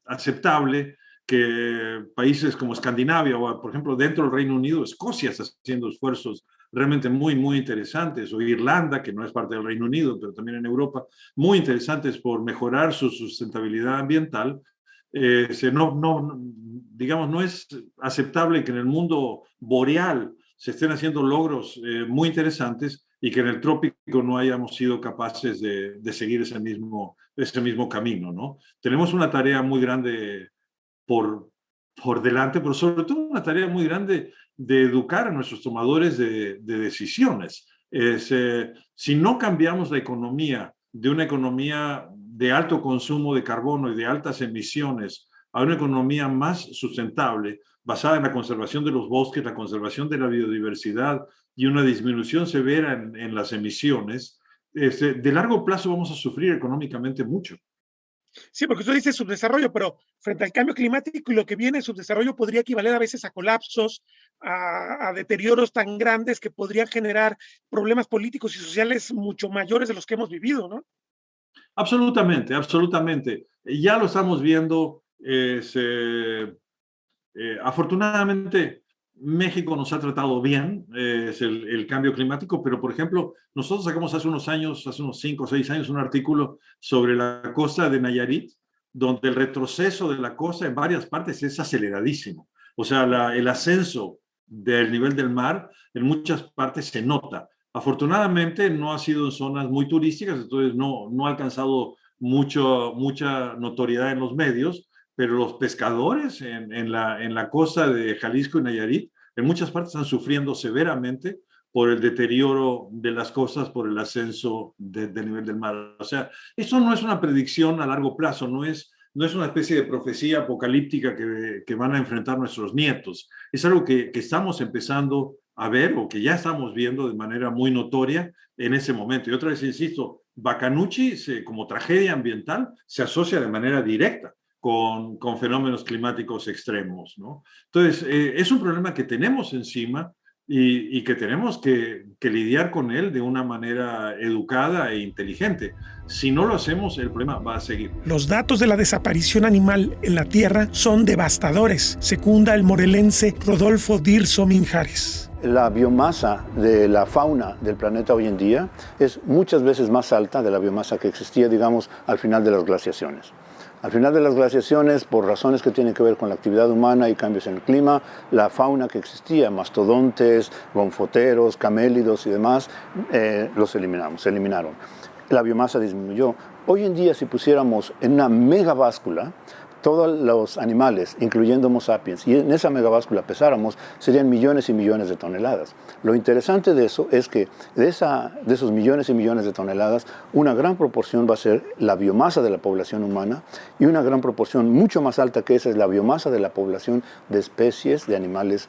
aceptable que países como Escandinavia o, por ejemplo, dentro del Reino Unido, Escocia está haciendo esfuerzos realmente muy, muy interesantes, o Irlanda, que no es parte del Reino Unido, pero también en Europa, muy interesantes por mejorar su sustentabilidad ambiental. Digamos, no es aceptable que en el mundo boreal se estén haciendo logros muy interesantes y que en el trópico no hayamos sido capaces de seguir ese mismo camino, ¿no? Tenemos una tarea muy grande por delante, pero sobre todo una tarea muy grande de educar a nuestros tomadores de decisiones. Si no cambiamos la economía de una economía de alto consumo de carbono y de altas emisiones a una economía más sustentable, basada en la conservación de los bosques, la conservación de la biodiversidad y una disminución severa en las emisiones, de largo plazo vamos a sufrir económicamente mucho. Sí, porque usted dice subdesarrollo, pero frente al cambio climático y lo que viene, el subdesarrollo podría equivaler a veces a colapsos, a deterioros tan grandes que podrían generar problemas políticos y sociales mucho mayores de los que hemos vivido, ¿no? Absolutamente, absolutamente. Ya lo estamos viendo. Afortunadamente, México nos ha tratado bien, es el cambio climático, pero por ejemplo, nosotros sacamos hace unos 5 o 6 años, un artículo sobre la costa de Nayarit, donde el retroceso de la costa en varias partes es aceleradísimo. O sea, el ascenso del nivel del mar en muchas partes se nota. Afortunadamente no ha sido en zonas muy turísticas, entonces no ha alcanzado mucha notoriedad en los medios, pero los pescadores en la costa de Jalisco y Nayarit, en muchas partes están sufriendo severamente por el deterioro de las costas, por el ascenso del nivel del mar. O sea, eso no es una predicción a largo plazo, no es una especie de profecía apocalíptica que van a enfrentar nuestros nietos. Es algo que estamos empezando a ver o que ya estamos viendo de manera muy notoria en ese momento. Y otra vez insisto, Bacanuchi como tragedia ambiental se asocia de manera directa con fenómenos climáticos extremos, ¿no? Entonces, es un problema que tenemos encima y que tenemos que lidiar con él de una manera educada e inteligente. Si no lo hacemos, el problema va a seguir. Los datos de la desaparición animal en la Tierra son devastadores, secunda el morelense Rodolfo Dirso Minjares. La biomasa de la fauna del planeta hoy en día es muchas veces más alta de la biomasa que existía, digamos, al final de las glaciaciones. Al final de las glaciaciones, por razones que tienen que ver con la actividad humana y cambios en el clima, la fauna que existía, mastodontes, gonfoteros, camélidos y demás, se eliminaron. La biomasa disminuyó. Hoy en día, si pusiéramos en una megabáscula todos los animales, incluyendo Homo sapiens, y en esa megabáscula pesáramos, serían millones y millones de toneladas. Lo interesante de eso es que de esos millones y millones de toneladas, una gran proporción va a ser la biomasa de la población humana y una gran proporción mucho más alta que esa es la biomasa de la población de especies de animales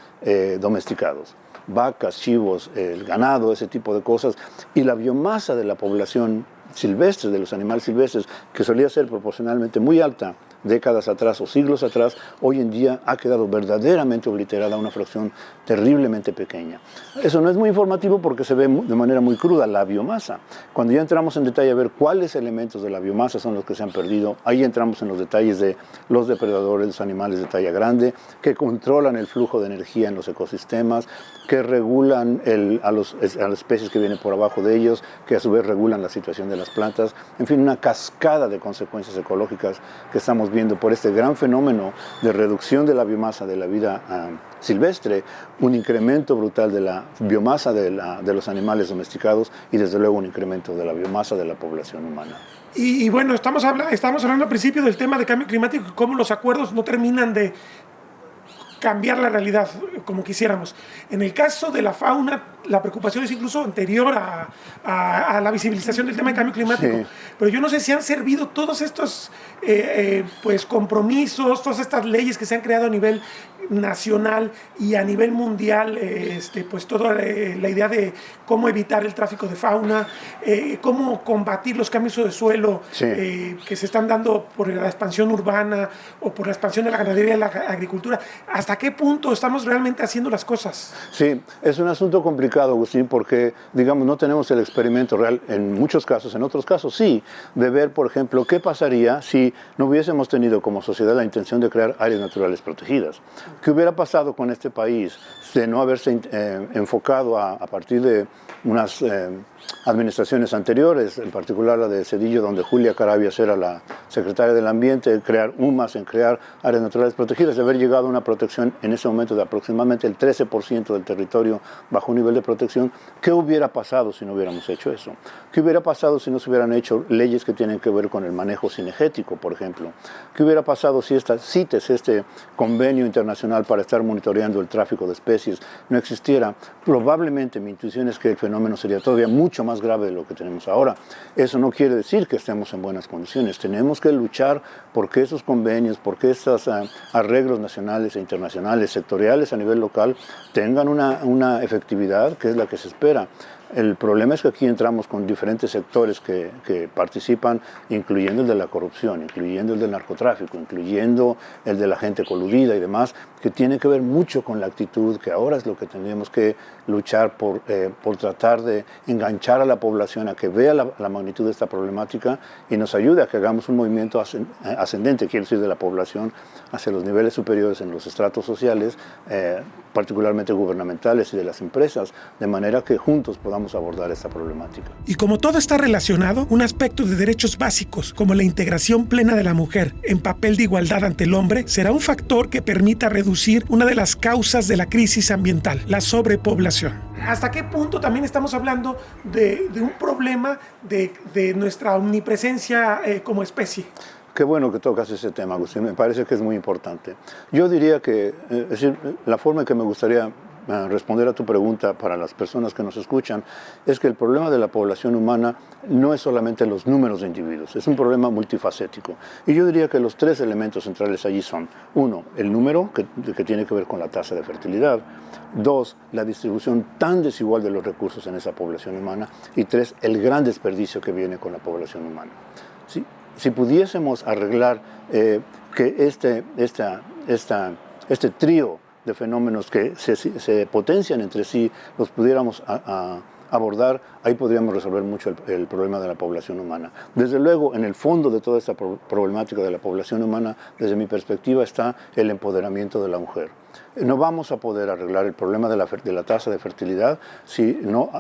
domesticados. Vacas, chivos, el ganado, ese tipo de cosas. Y la biomasa de la población silvestre, de los animales silvestres, que solía ser proporcionalmente muy alta décadas atrás o siglos atrás, hoy en día ha quedado verdaderamente obliterada a una fracción terriblemente pequeña. Eso no es muy informativo porque se ve de manera muy cruda la biomasa. Cuando ya entramos en detalle a ver cuáles elementos de la biomasa son los que se han perdido, ahí entramos en los detalles de los depredadores, los animales de talla grande, que controlan el flujo de energía en los ecosistemas, que regulan a las especies que vienen por abajo de ellos, que a su vez regulan la situación de las plantas. En fin, una cascada de consecuencias ecológicas que estamos estamos viendo por este gran fenómeno de reducción de la biomasa de la vida silvestre, un incremento brutal de la biomasa de los animales domesticados y desde luego un incremento de la biomasa de la población humana. Y bueno, estamos hablando al principio del tema de cambio climático y cómo los acuerdos no terminan de cambiar la realidad como quisiéramos. En el caso de la fauna, la preocupación es incluso anterior a la visibilización del tema de cambio climático. Sí. Pero yo no sé si han servido todos estos pues compromisos, todas estas leyes que se han creado a nivel nacional y a nivel mundial, pues toda la idea de cómo evitar el tráfico de fauna, cómo combatir los cambios de suelo sí. Que se están dando por la expansión urbana o por la expansión de la ganadería y la agricultura. ¿Hasta qué punto estamos realmente haciendo las cosas? Sí, es un asunto complicado, Agustín, porque, digamos, no tenemos el experimento real en muchos casos, en otros casos sí, de ver, por ejemplo, qué pasaría si no hubiésemos tenido como sociedad la intención de crear áreas naturales protegidas. ¿Qué hubiera pasado con este país de no haberse enfocado a partir de unas administraciones anteriores, en particular la de Zedillo, donde Julia Carabias era la secretaria del Ambiente, en crear UMAS, en crear áreas naturales protegidas, de haber llegado a una protección en ese momento de aproximadamente el 13% del territorio bajo un nivel de protección? ¿Qué hubiera pasado si no hubiéramos hecho eso? ¿Qué hubiera pasado si no se hubieran hecho leyes que tienen que ver con el manejo cinegético, por ejemplo? ¿Qué hubiera pasado si esta CITES, este convenio internacional para estar monitoreando el tráfico de especies, no existiera? Probablemente mi intuición es que el fenómeno sería todavía mucho más grave de lo que tenemos ahora. Eso no quiere decir que estemos en buenas condiciones. Tenemos que luchar porque esos convenios, porque estos arreglos nacionales e internacionales, sectoriales a nivel local, tengan una efectividad que es la que se espera. El problema es que aquí entramos con diferentes sectores que participan, incluyendo el de la corrupción, incluyendo el del narcotráfico, incluyendo el de la gente coludida y demás, que tiene que ver mucho con la actitud, que ahora es lo que tenemos que luchar por tratar de enganchar a la población a que vea la magnitud de esta problemática y nos ayude a que hagamos un movimiento ascendente, quiero decir, de la población hacia los niveles superiores en los estratos sociales, particularmente gubernamentales y de las empresas, de manera que juntos podamos abordar esta problemática. Y como todo está relacionado, un aspecto de derechos básicos, como la integración plena de la mujer en papel de igualdad ante el hombre, será un factor que permita reducir una de las causas de la crisis ambiental, la sobrepoblación. ¿Hasta qué punto también estamos hablando de un problema de nuestra omnipresencia como especie? Qué bueno que tocas ese tema, Agustín, me parece que es muy importante. Yo diría que, es decir, la forma en que me gustaría responder a tu pregunta para las personas que nos escuchan es que el problema de la población humana no es solamente los números de individuos, es un problema multifacético. Y yo diría que los tres elementos centrales allí son: uno, el número, que tiene que ver con la tasa de fertilidad; dos, la distribución tan desigual de los recursos en esa población humana; y tres, el gran desperdicio que viene con la población humana. Si pudiésemos arreglar que este trío de fenómenos que se potencian entre sí, los pudiéramos abordar, ahí podríamos resolver mucho el problema de la población humana. Desde luego, en el fondo de toda esta problemática de la población humana, desde mi perspectiva, está el empoderamiento de la mujer. No vamos a poder arreglar el problema de la tasa de fertilidad si no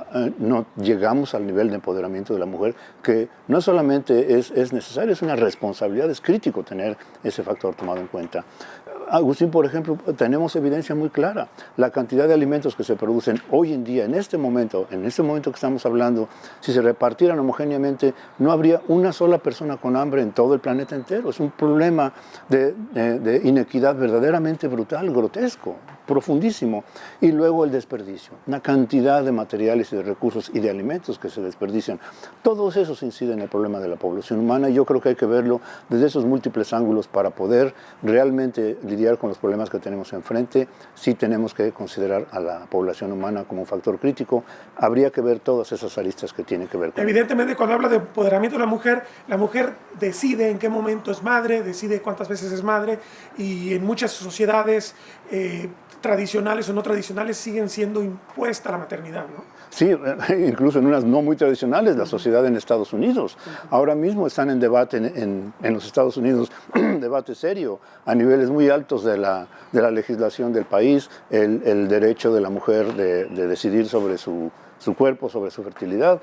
llegamos al nivel de empoderamiento de la mujer, que no solamente es necesario, es una responsabilidad, es crítico tener ese factor tomado en cuenta. Agustín, por ejemplo, tenemos evidencia muy clara. La cantidad de alimentos que se producen hoy en día, en este momento que estamos hablando, si se repartieran homogéneamente, no habría una sola persona con hambre en todo el planeta entero. Es un problema de inequidad verdaderamente brutal, grotesco, profundísimo. Y luego el desperdicio, una cantidad de materiales y de recursos y de alimentos que se desperdician. Todos esos inciden en el problema de la población humana y yo creo que hay que verlo desde esos múltiples ángulos para poder realmente lidiar con los problemas que tenemos enfrente. Sí tenemos que considerar a la población humana como un factor crítico. Habría que ver todas esas aristas que tienen que ver con... Evidentemente, cuando habla de empoderamiento de la mujer decide en qué momento es madre, decide cuántas veces es madre, y en muchas sociedades tradicionales o no tradicionales siguen siendo impuesta la maternidad, ¿no? Sí, incluso en unas no muy tradicionales, la sociedad en Estados Unidos. Ahora mismo están en debate en los Estados Unidos, debate serio, a niveles muy altos de la legislación del país, el derecho de la mujer de decidir sobre su cuerpo, sobre su fertilidad.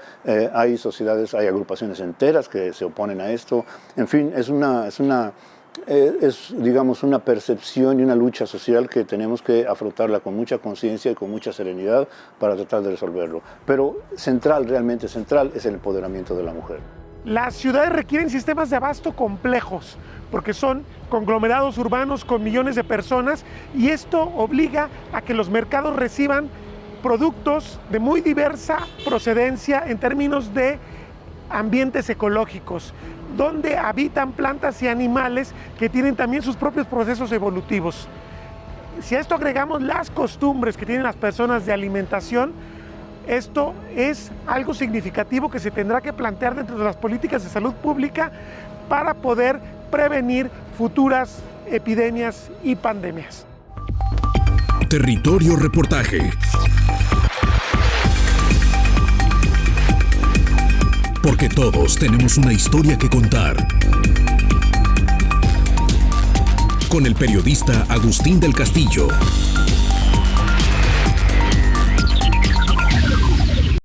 Hay sociedades, hay agrupaciones enteras que se oponen a esto. En fin, es una es, digamos, una percepción y una lucha social que tenemos que afrontarla con mucha conciencia y con mucha serenidad para tratar de resolverlo. Pero realmente central, es el empoderamiento de la mujer. Las ciudades requieren sistemas de abasto complejos, porque son conglomerados urbanos con millones de personas, y esto obliga a que los mercados reciban productos de muy diversa procedencia en términos de ambientes ecológicos, donde habitan plantas y animales que tienen también sus propios procesos evolutivos. Si a esto agregamos las costumbres que tienen las personas de alimentación, esto es algo significativo que se tendrá que plantear dentro de las políticas de salud pública para poder prevenir futuras epidemias y pandemias. Territorio Reportaje. Porque todos tenemos una historia que contar. Con el periodista Agustín del Castillo.